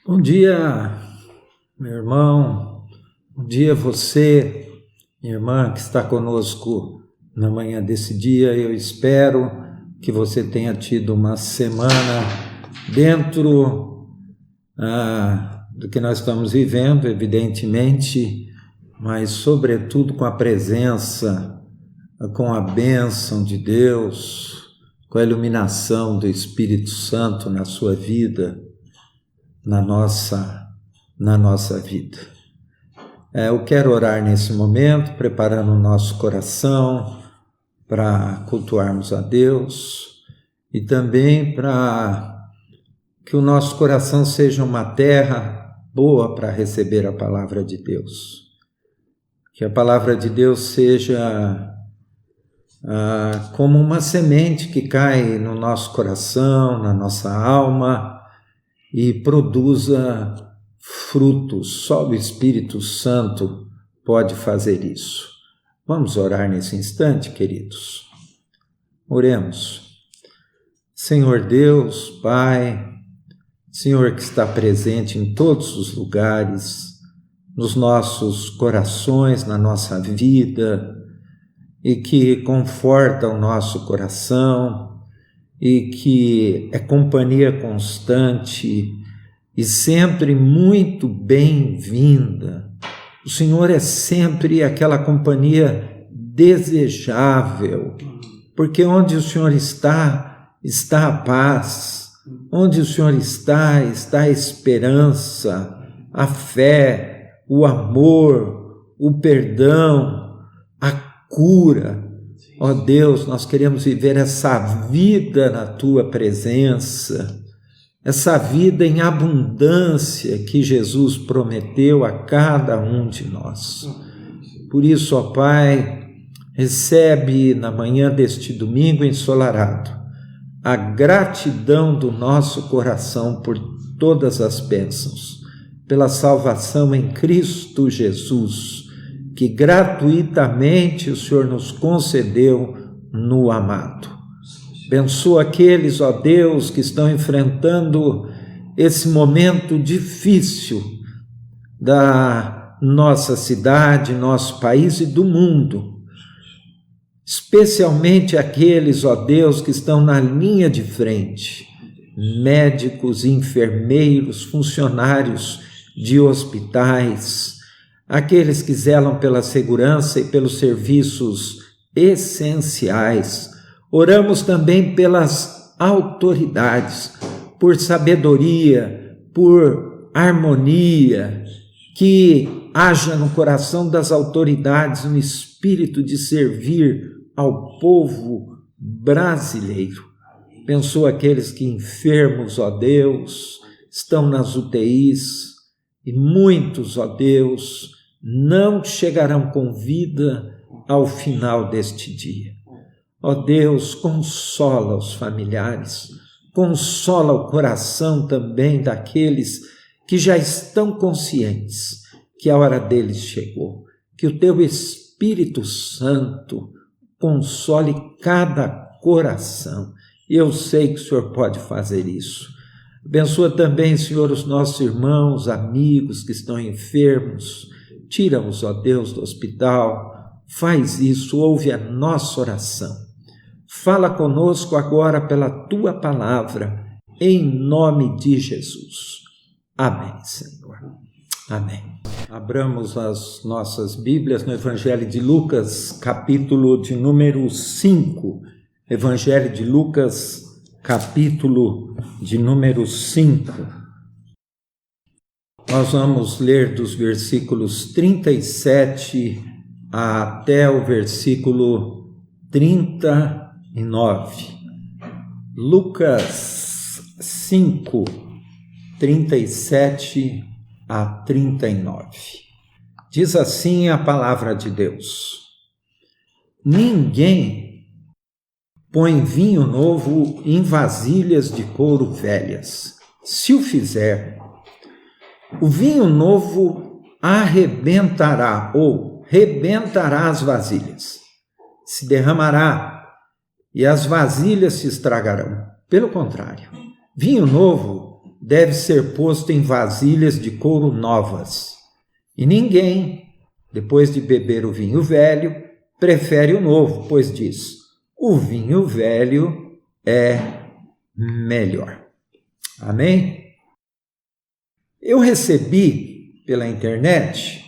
Bom dia, meu irmão. Bom dia você, minha irmã, que está conosco na manhã desse dia. Eu espero que você tenha tido uma semana dentro do que nós estamos vivendo, evidentemente, mas sobretudo com a presença, com a bênção de Deus, com a iluminação do Espírito Santo na sua vida, na nossa vida. Eu quero orar nesse momento, preparando o nosso coração para cultuarmos a Deus e também para que o nosso coração seja uma terra boa para receber a palavra de Deus. Que a palavra de Deus seja como uma semente que cai no nosso coração, na nossa alma, e produza frutos. Só o Espírito Santo pode fazer isso. Vamos orar nesse instante, queridos. Oremos. Senhor Deus, Pai, Senhor que está presente em todos os lugares, nos nossos corações, na nossa vida, e que conforta o nosso coração, e que é companhia constante e sempre muito bem-vinda. O Senhor é sempre aquela companhia desejável, porque onde o Senhor está a paz, onde o Senhor está a esperança, a fé, o amor, o perdão, a cura. Ó Deus, nós queremos viver essa vida na Tua presença, essa vida em abundância que Jesus prometeu a cada um de nós. Por isso, ó Pai, recebe na manhã deste domingo ensolarado a gratidão do nosso coração por todas as bênçãos, pela salvação em Cristo Jesus, que gratuitamente o Senhor nos concedeu no amado. Abençoa aqueles, ó Deus, que estão enfrentando esse momento difícil da nossa cidade, nosso país e do mundo. Especialmente aqueles, ó Deus, que estão na linha de frente, médicos, enfermeiros, funcionários de hospitais, aqueles que zelam pela segurança e pelos serviços essenciais. Oramos também pelas autoridades, por sabedoria, por harmonia, que haja no coração das autoridades um espírito de servir ao povo brasileiro. Abençoa aqueles que enfermos, ó Deus, estão nas UTIs, e muitos, ó Deus, não chegarão com vida ao final deste dia. Ó Deus, consola os familiares, consola o coração também daqueles que já estão conscientes que a hora deles chegou. Que o Teu Espírito Santo console cada coração. Eu sei que o Senhor pode fazer isso. Abençoa também, Senhor, os nossos irmãos, amigos que estão enfermos. Tira-os, ó Deus, do hospital. Faz isso, ouve a nossa oração. Fala conosco agora pela Tua palavra, em nome de Jesus. Amém, Senhor. Amém. Abramos as nossas Bíblias no Evangelho de Lucas, capítulo de número 5. Evangelho de Lucas, capítulo de número 5. Nós vamos ler dos versículos 37 até o versículo 39. Lucas 5, 37 a 39. Diz assim a palavra de Deus: Ninguém põe vinho novo em vasilhas de couro velhas. Se o fizer, o vinho novo arrebentará ou rebentará as vasilhas, se derramará e as vasilhas se estragarão. Pelo contrário, vinho novo deve ser posto em vasilhas de couro novas. E ninguém, depois de beber o vinho velho, prefere o novo, pois diz: o vinho velho é melhor. Amém? Eu recebi pela internet,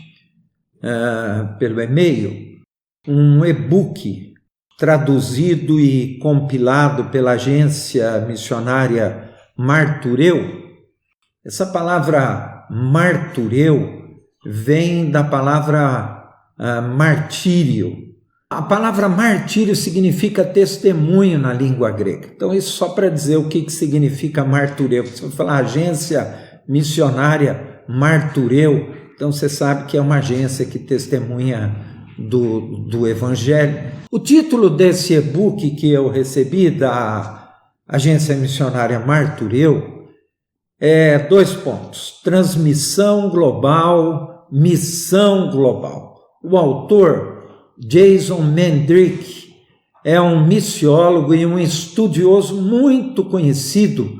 pelo e-mail, um e-book traduzido e compilado pela agência missionária Martureu. Essa palavra martureu vem da palavra martírio. A palavra martírio significa testemunho na língua grega. Então, isso só para dizer o que significa martureu. Se eu falar agência missionária Martureu, então você sabe que é uma agência que testemunha do Evangelho. O título desse e-book que eu recebi da agência missionária Martureu é 2 pontos: transmissão global, missão global. O autor, Jason Mendrick, é um missiólogo e um estudioso muito conhecido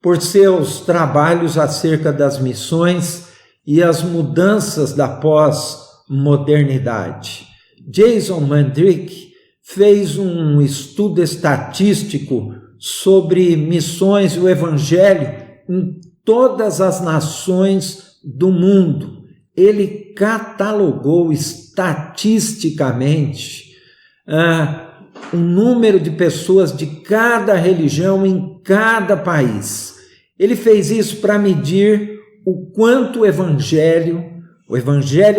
por seus trabalhos acerca das missões e as mudanças da pós-modernidade. Jason Mendrick fez um estudo estatístico sobre missões e o Evangelho em todas as nações do mundo. Ele catalogou estatisticamente o número de pessoas de cada religião em cada país. Ele fez isso para medir o quanto o Evangelho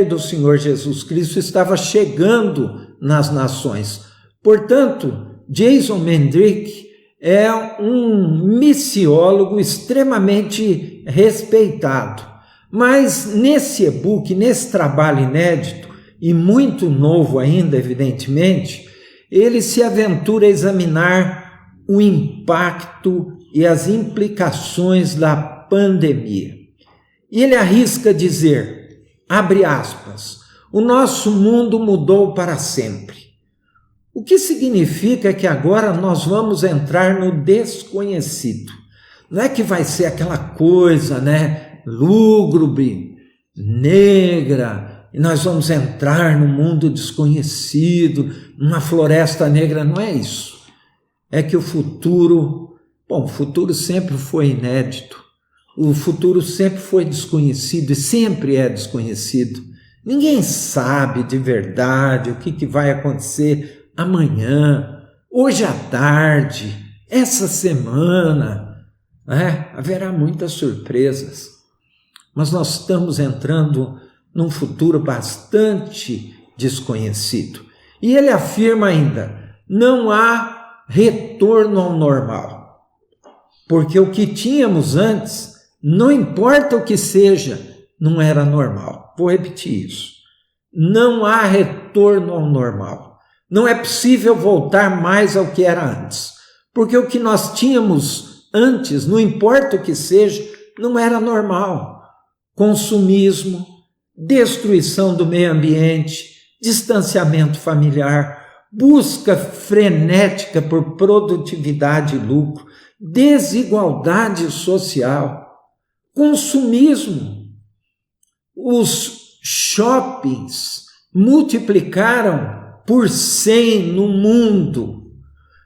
do Senhor Jesus Cristo estava chegando nas nações. Portanto, Jason Mendrick é um missiólogo extremamente respeitado. Mas nesse e-book, nesse trabalho inédito e muito novo ainda, evidentemente, ele se aventura a examinar o impacto e as implicações da pandemia. E ele arrisca dizer, abre aspas, o nosso mundo mudou para sempre. O que significa que agora nós vamos entrar no desconhecido. Não é que vai ser aquela coisa, lúgubre, negra, e nós vamos entrar no mundo desconhecido, numa floresta negra, não é isso. É que o futuro sempre foi inédito, o futuro sempre foi desconhecido e sempre é desconhecido. Ninguém sabe de verdade o que vai acontecer amanhã, hoje à tarde, essa semana. Haverá muitas surpresas. Mas nós estamos entrando num futuro bastante desconhecido. E ele afirma ainda, não há retorno ao normal. Porque o que tínhamos antes, não importa o que seja, não era normal. Vou repetir isso. Não há retorno ao normal. Não é possível voltar mais ao que era antes. Porque o que nós tínhamos antes, não importa o que seja, não era normal. Consumismo, destruição do meio ambiente, distanciamento familiar, busca frenética por produtividade e lucro, desigualdade social, consumismo. Os shoppings multiplicaram por 100 no mundo.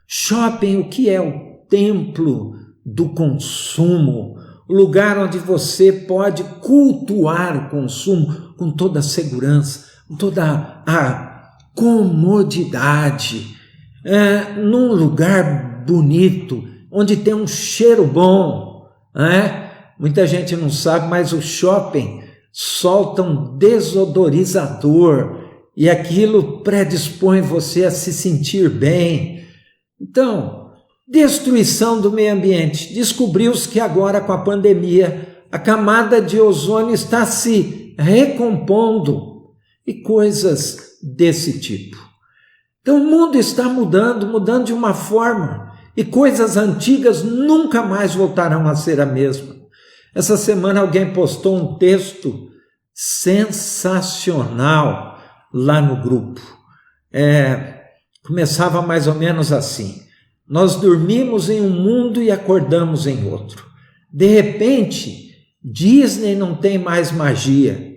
Shopping, o que é? O templo do consumo, o lugar onde você pode cultuar o consumo com toda a segurança, com toda a comodidade, num lugar bonito, onde tem um cheiro bom. Muita gente não sabe, mas o shopping solta um desodorizador e aquilo predispõe você a se sentir bem. Então, destruição do meio ambiente. Descobriu-se que agora com a pandemia a camada de ozônio está se recompondo e coisas desse tipo. Então o mundo está mudando de uma forma e coisas antigas nunca mais voltarão a ser a mesma. Essa semana alguém postou um texto sensacional lá no grupo. Começava mais ou menos assim: nós dormimos em um mundo e acordamos em outro. De repente, Disney não tem mais magia.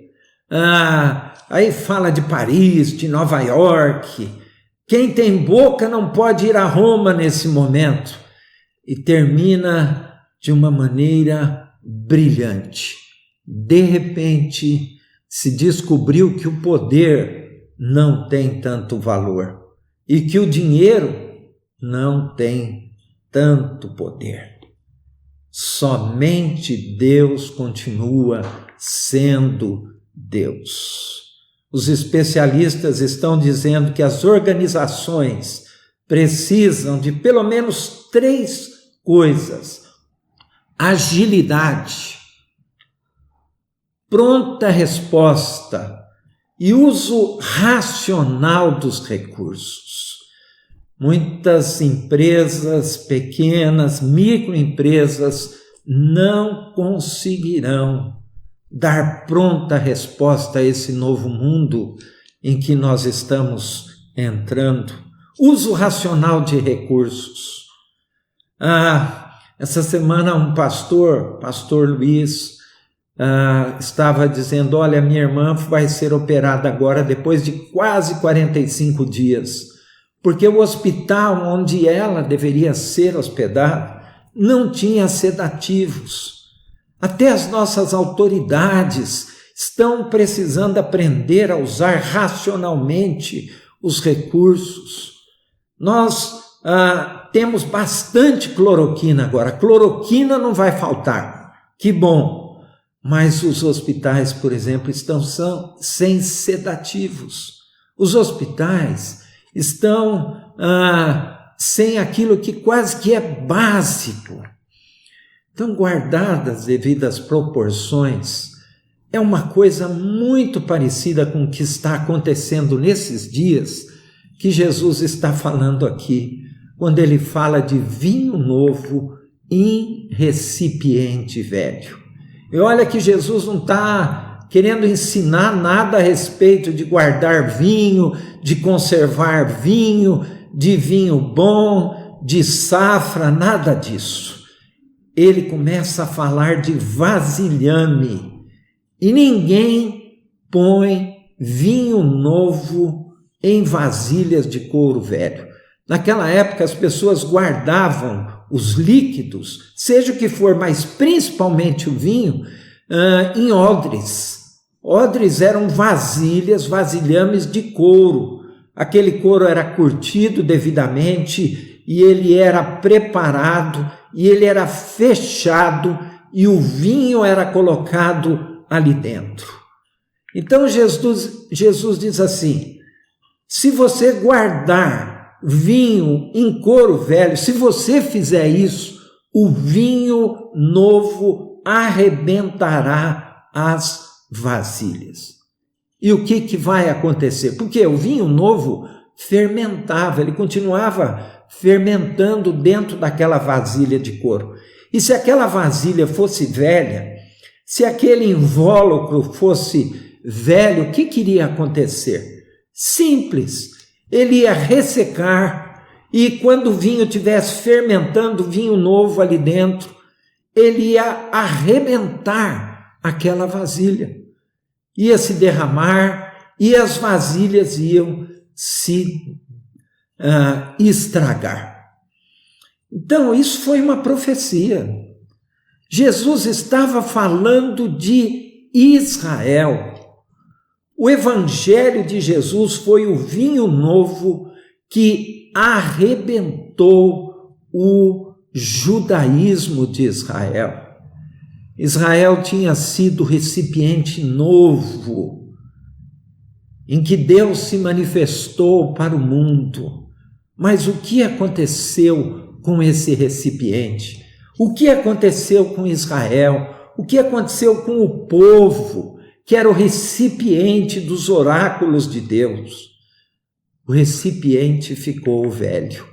Aí fala de Paris, de Nova York. Quem tem boca não pode ir a Roma nesse momento. E termina de uma maneira brilhante. De repente, se descobriu que o poder não tem tanto valor e que o dinheiro não tem tanto poder. Somente Deus continua sendo Deus. Os especialistas estão dizendo que as organizações precisam de pelo menos 3 coisas: agilidade, pronta resposta e uso racional dos recursos. Muitas empresas pequenas, microempresas, não conseguirão dar pronta resposta a esse novo mundo em que nós estamos entrando. Uso racional de recursos. Essa semana um pastor Luiz, estava dizendo: olha, minha irmã vai ser operada agora depois de quase 45 dias, porque o hospital onde ela deveria ser hospedada não tinha sedativos. Até as nossas autoridades estão precisando aprender a usar racionalmente os recursos. Nós temos bastante cloroquina agora. Cloroquina não vai faltar. Que bom! Mas os hospitais, por exemplo, estão sem sedativos. Os hospitais estão sem aquilo que quase que é básico. Então, guardadas as devidas proporções, é uma coisa muito parecida com o que está acontecendo nesses dias que Jesus está falando aqui, quando ele fala de vinho novo em recipiente velho. E olha que Jesus não está querendo ensinar nada a respeito de guardar vinho, de conservar vinho, de vinho bom, de safra, nada disso. Ele começa a falar de vasilhame. E ninguém põe vinho novo em vasilhas de couro velho. Naquela época as pessoas guardavam os líquidos, seja o que for, mas principalmente o vinho, em odres. Odres eram vasilhames de couro. Aquele couro era curtido devidamente e ele era preparado e ele era fechado e o vinho era colocado ali dentro. Então Jesus diz assim: se você guardar vinho em couro velho, se você fizer isso, o vinho novo arrebentará as vasilhas. E o que vai acontecer? Porque o vinho novo fermentava, ele continuava fermentando dentro daquela vasilha de couro. E se aquela vasilha fosse velha, se aquele invólucro fosse velho, o que iria acontecer? Simples, ele ia ressecar e quando o vinho estivesse fermentando, vinho novo ali dentro, ele ia arrebentar aquela vasilha, ia se derramar e as vasilhas iam se estragar. Então, isso foi uma profecia. Jesus estava falando de Israel. O evangelho de Jesus foi o vinho novo que arrebentou o judaísmo de Israel. Israel tinha sido recipiente novo, em que Deus se manifestou para o mundo. Mas o que aconteceu com esse recipiente? O que aconteceu com Israel? O que aconteceu com o povo, que era o recipiente dos oráculos de Deus? O recipiente ficou velho.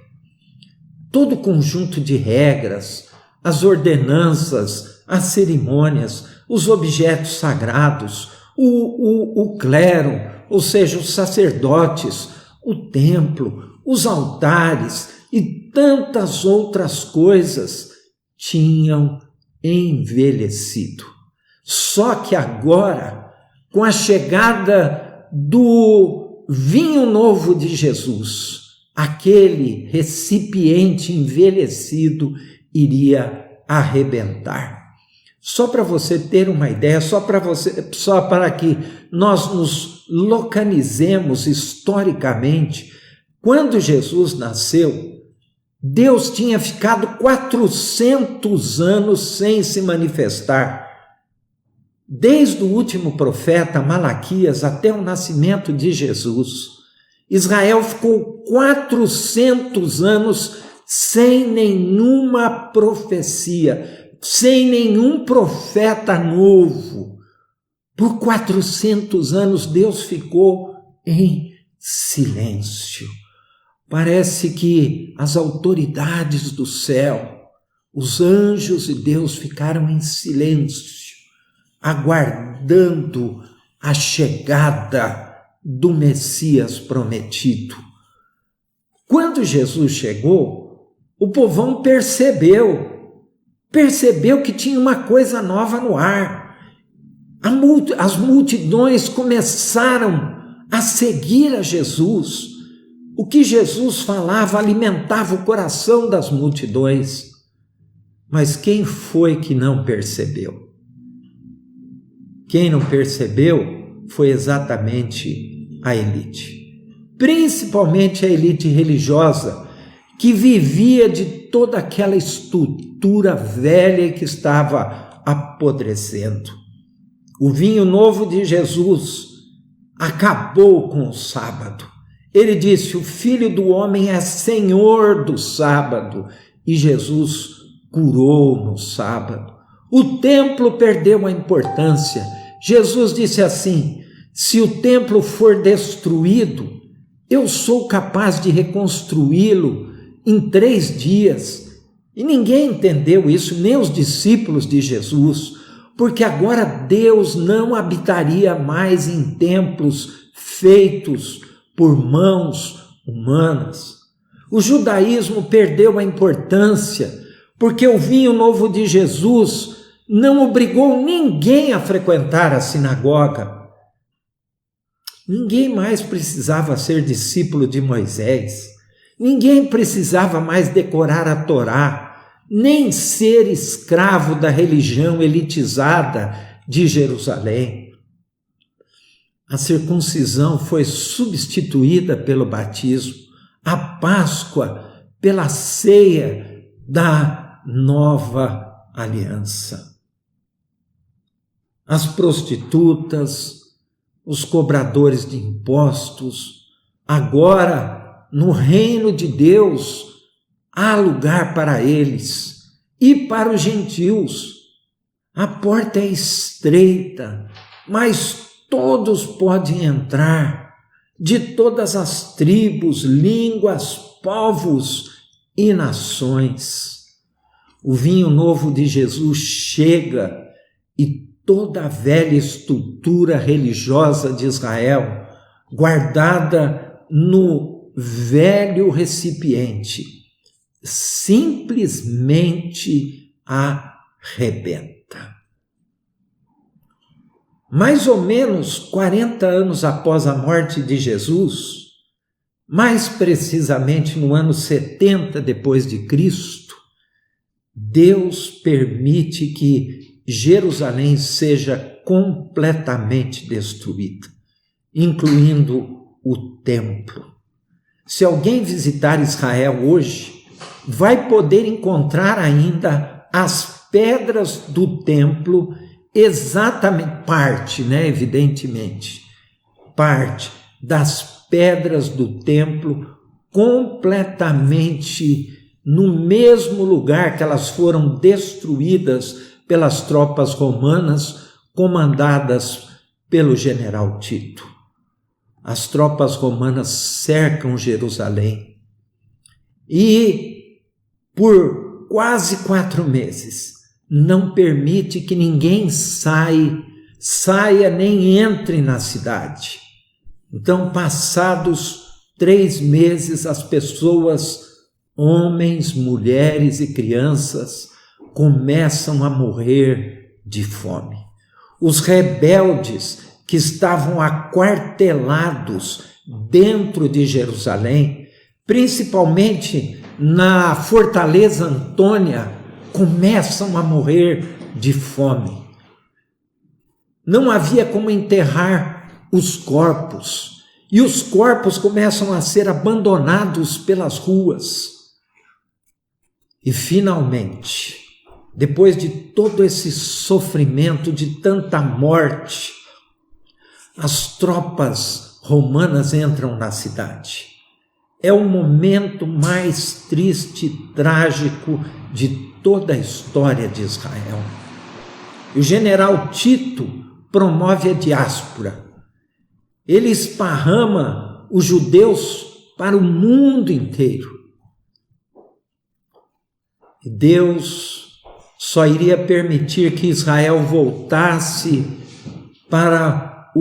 Todo o conjunto de regras, as ordenanças, as cerimônias, os objetos sagrados, o clero, ou seja, os sacerdotes, o templo, os altares e tantas outras coisas tinham envelhecido. Só que agora, com a chegada do vinho novo de Jesus, aquele recipiente envelhecido iria arrebentar. Só para você ter uma ideia, só para que nós nos localizemos historicamente, quando Jesus nasceu, Deus tinha ficado 400 anos sem se manifestar. Desde o último profeta Malaquias até o nascimento de Jesus, Israel ficou 400 anos sem nenhuma profecia, sem nenhum profeta novo. Por 400 anos Deus ficou em silêncio. Parece que as autoridades do céu, os anjos de Deus ficaram em silêncio, aguardando a chegada do Messias prometido. Quando Jesus chegou, o povão percebeu que tinha uma coisa nova no ar. As multidões começaram a seguir a Jesus. O que Jesus falava alimentava o coração das multidões. Mas quem foi que não percebeu? Quem não percebeu foi exatamente a elite. Principalmente a elite religiosa, que vivia de toda aquela estrutura velha que estava apodrecendo. O vinho novo de Jesus acabou com o sábado. Ele disse: o Filho do Homem é Senhor do sábado. E Jesus curou no sábado. O templo perdeu a importância. Jesus disse assim: se o templo for destruído, eu sou capaz de reconstruí-lo em 3 dias. E ninguém entendeu isso, nem os discípulos de Jesus, porque agora Deus não habitaria mais em templos feitos por mãos humanas. O judaísmo perdeu a importância, porque o vinho novo de Jesus não obrigou ninguém a frequentar a sinagoga. Ninguém mais precisava ser discípulo de Moisés. Ninguém precisava mais decorar a Torá, nem ser escravo da religião elitizada de Jerusalém. A circuncisão foi substituída pelo batismo, a Páscoa pela ceia da nova aliança. As prostitutas, os cobradores de impostos, agora no reino de Deus há lugar para eles e para os gentios. A porta é estreita, mas todos podem entrar, de todas as tribos, línguas, povos e nações. O vinho novo de Jesus chega e toda a velha estrutura religiosa de Israel, guardada no velho recipiente, simplesmente arrebenta. Mais ou menos 40 anos após a morte de Jesus, mais precisamente no ano 70 depois de Cristo, Deus permite que Jerusalém seja completamente destruída, incluindo o templo. Se alguém visitar Israel hoje, vai poder encontrar ainda as pedras do templo, exatamente parte, evidentemente, parte das pedras do templo completamente no mesmo lugar que elas foram destruídas pelas tropas romanas comandadas pelo general Tito. As tropas romanas cercam Jerusalém e por quase 4 meses não permite que ninguém saia nem entre na cidade. Então, passados 3 meses, as pessoas, homens, mulheres e crianças, começam a morrer de fome. Os rebeldes que estavam aquartelados dentro de Jerusalém, principalmente na fortaleza Antônia, começam a morrer de fome. Não havia como enterrar os corpos, e os corpos começam a ser abandonados pelas ruas. E finalmente, depois de todo esse sofrimento, de tanta morte, as tropas romanas entram na cidade. É o momento mais triste e trágico de toda a história de Israel. O general Tito promove a diáspora. Ele esparrama os judeus para o mundo inteiro. E Deus só iria permitir que Israel voltasse para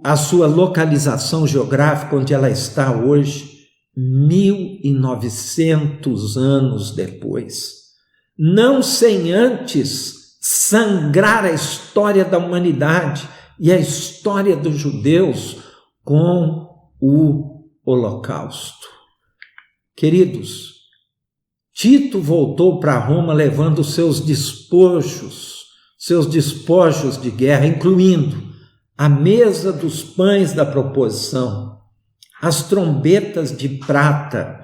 a sua localização geográfica, onde ela está hoje, 1900 anos depois. Não sem antes sangrar a história da humanidade e a história dos judeus com o Holocausto. Queridos, Tito voltou para Roma levando seus despojos de guerra, incluindo a mesa dos pães da proposição, as trombetas de prata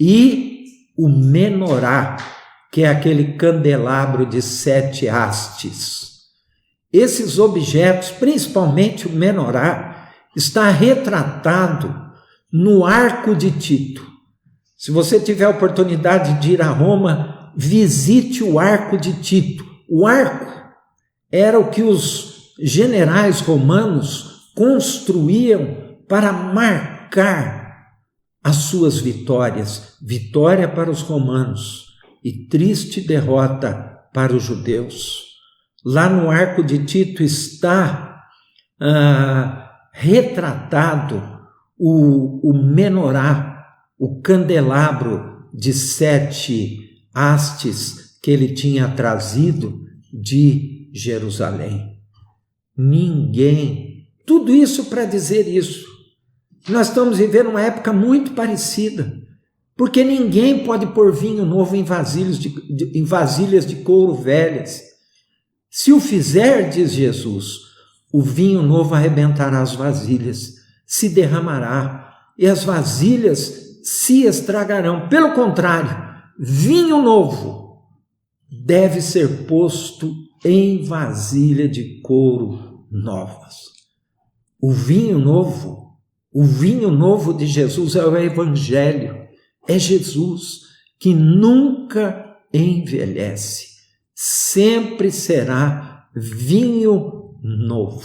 e o menorá, que é aquele candelabro de 7 hastes. Esses objetos, principalmente o menorá, está retratado no Arco de Tito. Se você tiver a oportunidade de ir a Roma, visite o Arco de Tito. O arco era o que os generais romanos construíam para marcar as suas vitórias. Vitória para os romanos e triste derrota para os judeus. Lá no Arco de Tito está retratado o menorá, o candelabro de 7 hastes que ele tinha trazido de Jerusalém. Ninguém, tudo isso para dizer isso. Nós estamos vivendo uma época muito parecida, porque ninguém pode pôr vinho novo em vasilhas de couro velhas. Se o fizer, diz Jesus, o vinho novo arrebentará as vasilhas, se derramará, e as vasilhas se estragarão. Pelo contrário, vinho novo deve ser posto em vasilha de couro novas. O vinho novo de Jesus é o Evangelho, é Jesus que nunca envelhece, sempre será vinho novo.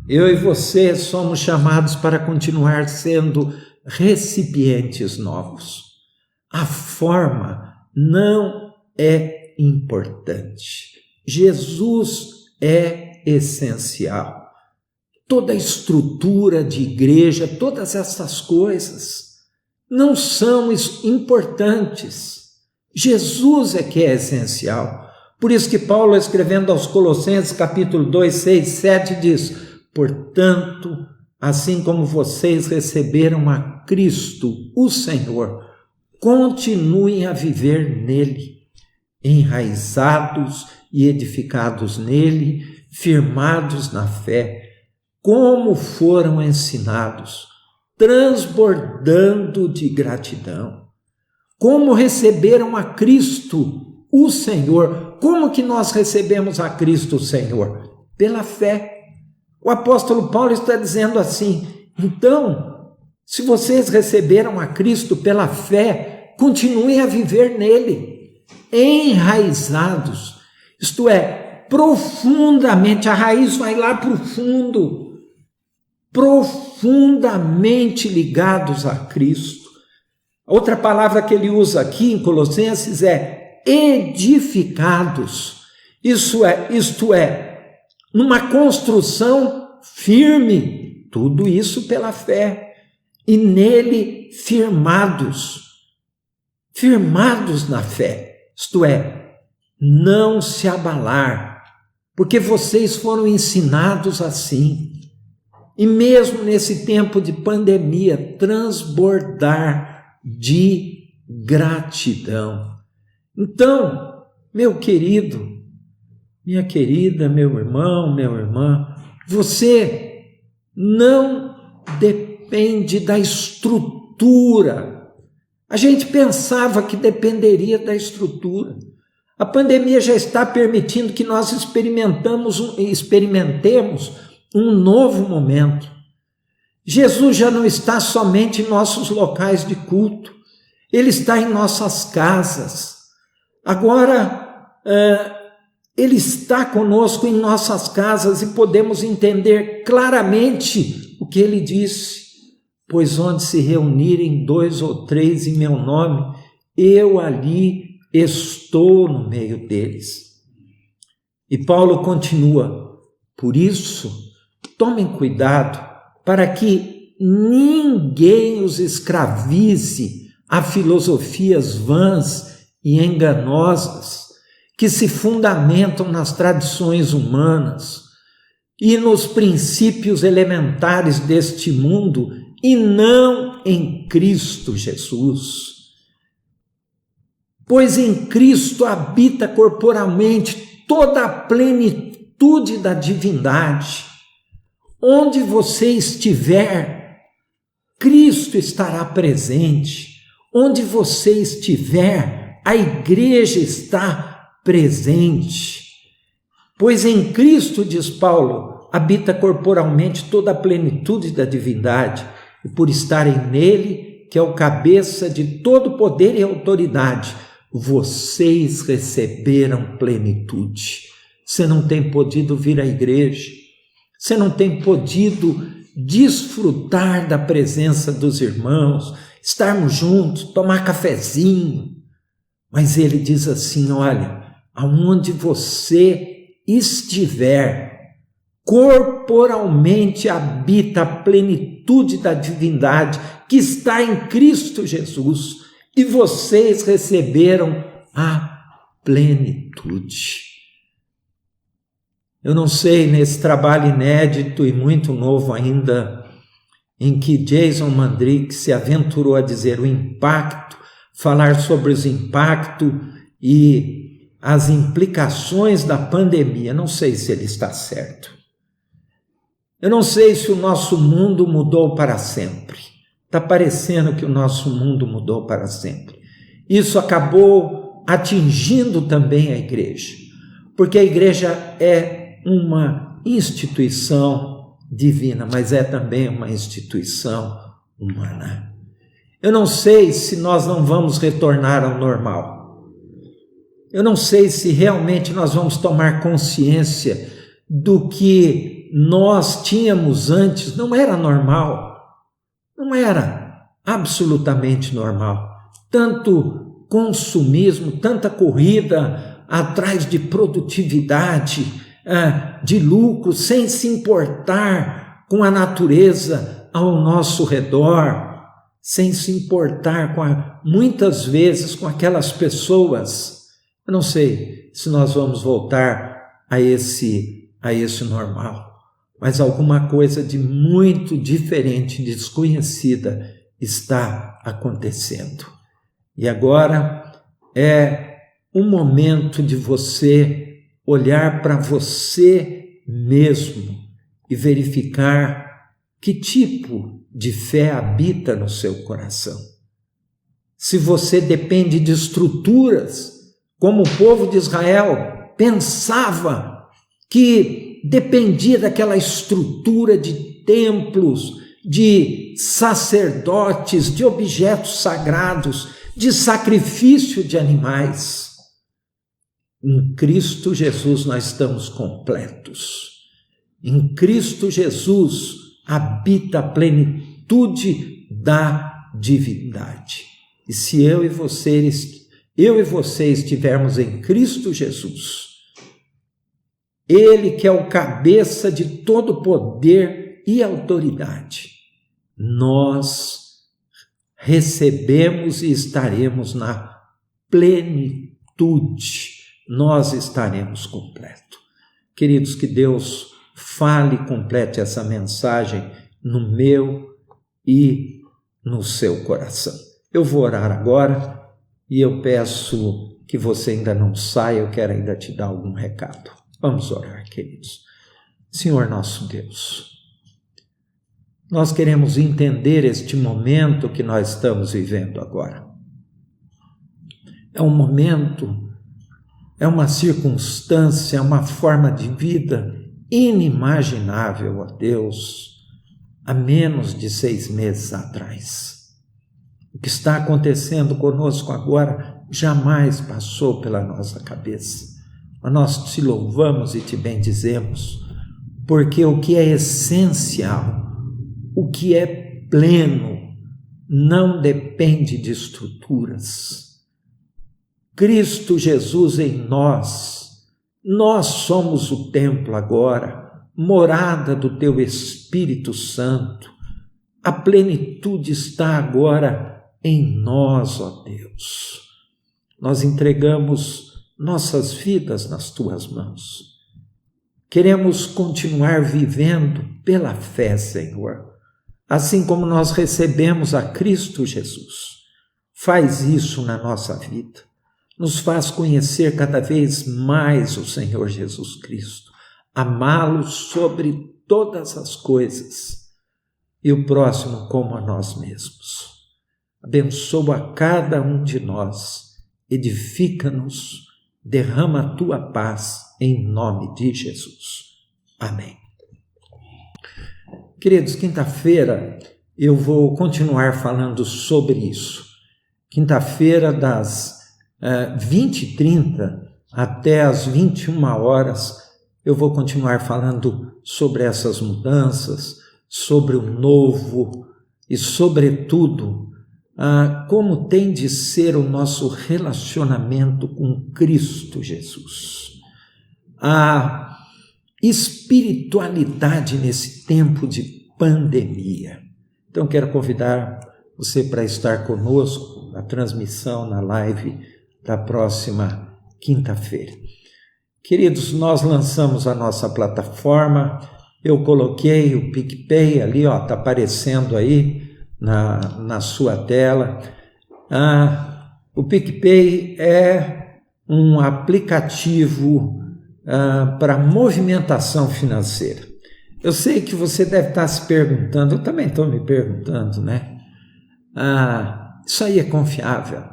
Eu e você somos chamados para continuar sendo recipientes novos. A forma não é importante. Jesus é essencial. Toda a estrutura de igreja, todas essas coisas não são importantes. Jesus é que é essencial. Por isso que Paulo, escrevendo aos Colossenses, capítulo 2, 6, 7, diz: portanto, assim como vocês receberam a Cristo, o Senhor, continuem a viver nele, enraizados e edificados nele, firmados na fé, como foram ensinados, transbordando de gratidão. Como receberam a Cristo, o Senhor. Como que nós recebemos a Cristo, o Senhor? Pela fé. O apóstolo Paulo está dizendo assim: então, se vocês receberam a Cristo pela fé, continuem a viver nele, enraizados, isto é, profundamente, a raiz vai lá para o fundo, profundamente ligados a Cristo. A outra palavra que ele usa aqui em Colossenses é edificados, isto é, numa construção firme, tudo isso pela fé, e nele firmados na fé, isto é, não se abalar, porque vocês foram ensinados assim. E mesmo nesse tempo de pandemia, transbordar de gratidão. Então, meu querido, minha querida, meu irmão, minha irmã, você não depende da estrutura. A gente pensava que dependeria da estrutura. A pandemia já está permitindo que nós experimentemos um novo momento. Jesus já não está somente em nossos locais de culto, Ele está em nossas casas. Agora, Ele está conosco em nossas casas e podemos entender claramente o que Ele disse. Pois onde se reunirem 2 ou 3 em meu nome, eu ali estou no meio deles. E Paulo continua: por isso, tomem cuidado para que ninguém os escravize a filosofias vãs e enganosas que se fundamentam nas tradições humanas e nos princípios elementares deste mundo e não em Cristo Jesus. Pois em Cristo habita corporalmente toda a plenitude da divindade. Onde você estiver, Cristo estará presente. Onde você estiver, a igreja está presente. Pois em Cristo, diz Paulo, habita corporalmente toda a plenitude da divindade, e por estarem nele, que é o cabeça de todo poder e autoridade, vocês receberam plenitude. Você não tem podido vir à igreja, você não tem podido desfrutar da presença dos irmãos, estarmos juntos, tomar cafezinho. Mas ele diz assim: olha, aonde você estiver, corporalmente habita a plenitude da divindade que está em Cristo Jesus, e vocês receberam a plenitude. Eu não sei, nesse trabalho inédito e muito novo ainda, em que Jason Mandrick se aventurou a dizer o impacto, falar sobre os impactos e as implicações da pandemia, não sei se ele está certo. Eu não sei se o nosso mundo mudou para sempre. Está parecendo que o nosso mundo mudou para sempre. Isso acabou atingindo também a igreja, porque a igreja é uma instituição divina, mas é também uma instituição humana. Eu não sei se nós não vamos retornar ao normal. Eu não sei se realmente nós vamos tomar consciência do que nós tínhamos antes. Não era normal. Não era absolutamente normal. Tanto consumismo, tanta corrida atrás de produtividade, de lucro, sem se importar com a natureza ao nosso redor, sem se importar muitas vezes com aquelas pessoas. Eu não sei se nós vamos voltar a esse normal, mas alguma coisa de muito diferente, desconhecida, está acontecendo. E agora é um momento de você olhar para você mesmo e verificar que tipo de fé habita no seu coração. Se você depende de estruturas, como o povo de Israel pensava que dependia daquela estrutura de templos, de sacerdotes, de objetos sagrados, de sacrifício de animais. Em Cristo Jesus nós estamos completos. Em Cristo Jesus habita a plenitude da divindade. E se eu e você estivermos em Cristo Jesus, Ele que é o cabeça de todo poder e autoridade, nós recebemos e estaremos na plenitude nós estaremos completos. Queridos, que Deus fale e complete essa mensagem no meu e no seu coração. Eu vou orar agora e eu peço que você ainda não saia, eu quero ainda te dar algum recado. Vamos orar, queridos. Senhor nosso Deus, nós queremos entender este momento que nós estamos vivendo agora. É um momento, é uma circunstância, é uma forma de vida inimaginável, ó Deus, há menos de 6 meses atrás. O que está acontecendo conosco agora jamais passou pela nossa cabeça. Mas nós te louvamos e te bendizemos, porque o que é essencial, o que é pleno, não depende de estruturas. Cristo Jesus em nós somos o templo agora, morada do teu Espírito Santo. A plenitude está agora em nós, ó Deus. Nós entregamos nossas vidas nas tuas mãos. Queremos continuar vivendo pela fé, Senhor, assim como nós recebemos a Cristo Jesus. Faz isso na nossa vida. Nos faz conhecer cada vez mais o Senhor Jesus Cristo, amá-lo sobre todas as coisas e o próximo como a nós mesmos. Abençoa cada um de nós, edifica-nos, derrama a tua paz em nome de Jesus. Amém. Queridos, quinta-feira eu vou continuar falando sobre isso. Quinta-feira das 20h30 até as 21h eu vou continuar falando sobre essas mudanças, sobre o novo e, sobretudo, como tem de ser o nosso relacionamento com Cristo Jesus. A espiritualidade nesse tempo de pandemia. Então, quero convidar você para estar conosco na transmissão, na live da próxima quinta-feira. Queridos, nós lançamos a nossa plataforma, eu coloquei o PicPay ali, está aparecendo aí na sua tela. O PicPay é um aplicativo para movimentação financeira. Eu sei que você deve estar se perguntando, eu também estou me perguntando, né? Isso aí é confiável?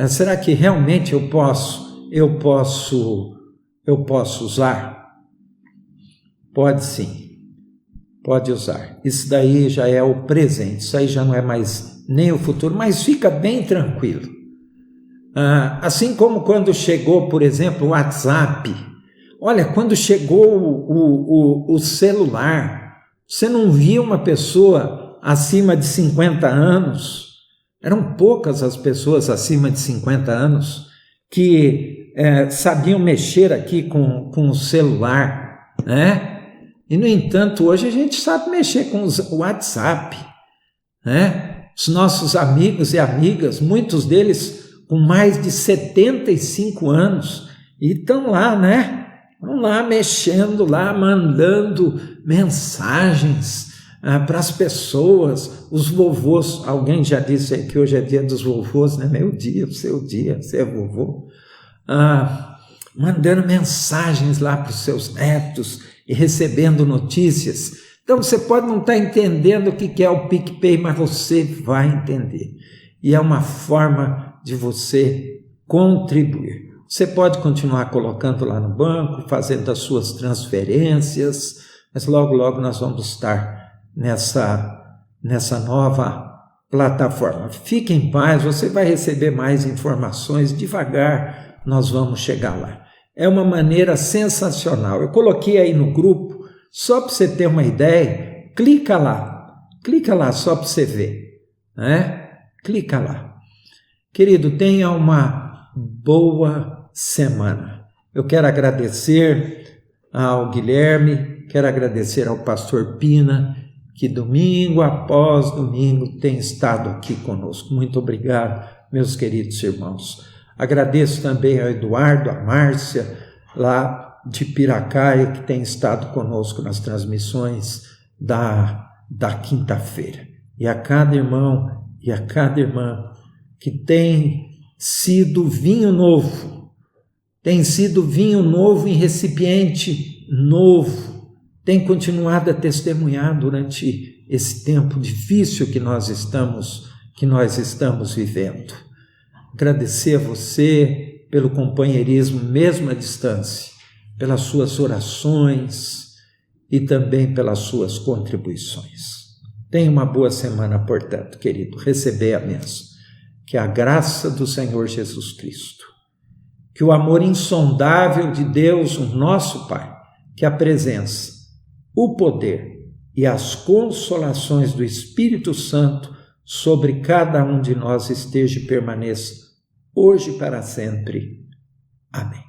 Será que realmente eu posso usar? Pode sim, pode usar. Isso daí já é o presente, isso aí já não é mais nem o futuro, mas fica bem tranquilo. Assim como quando chegou, por exemplo, o WhatsApp. Olha, quando chegou o celular, você não via uma pessoa acima de 50 anos, eram poucas as pessoas acima de 50 anos que sabiam mexer aqui com o celular, né? E, no entanto, hoje a gente sabe mexer com o WhatsApp, né? Os nossos amigos e amigas, muitos deles com mais de 75 anos, e estão lá, né? Estão lá mexendo, lá mandando mensagens para as pessoas, os vovôs. Alguém já disse aí que hoje é dia dos vovôs, né? Meu dia, o seu dia, você é vovô. Mandando mensagens lá para os seus netos e recebendo notícias. Então você pode não estar entendendo o que é o PicPay, mas você vai entender. E é uma forma de você contribuir. Você pode continuar colocando lá no banco, fazendo as suas transferências, mas logo, logo nós vamos estar nessa nova plataforma. Fique em paz, você vai receber mais informações, devagar nós vamos chegar lá. É uma maneira sensacional. Eu coloquei aí no grupo, só para você ter uma ideia, clica lá só para você ver, né? Clica lá. Querido, tenha uma boa semana. Eu quero agradecer ao Guilherme, quero agradecer ao pastor Pina, que domingo após domingo tem estado aqui conosco. Muito obrigado, meus queridos irmãos. Agradeço também ao Eduardo, a Márcia, lá de Piracaia, que tem estado conosco nas transmissões da quinta-feira. E a cada irmão e a cada irmã que tem sido vinho novo, tem sido vinho novo em recipiente novo, tem continuado a testemunhar durante esse tempo difícil que nós estamos vivendo. Agradecer a você pelo companheirismo, mesmo à distância, pelas suas orações e também pelas suas contribuições. Tenha uma boa semana, portanto, querido. Receber a bênção. Que a graça do Senhor Jesus Cristo, que o amor insondável de Deus, o nosso Pai, que a presença, o poder e as consolações do Espírito Santo sobre cada um de nós esteja e permaneça hoje e para sempre. Amém.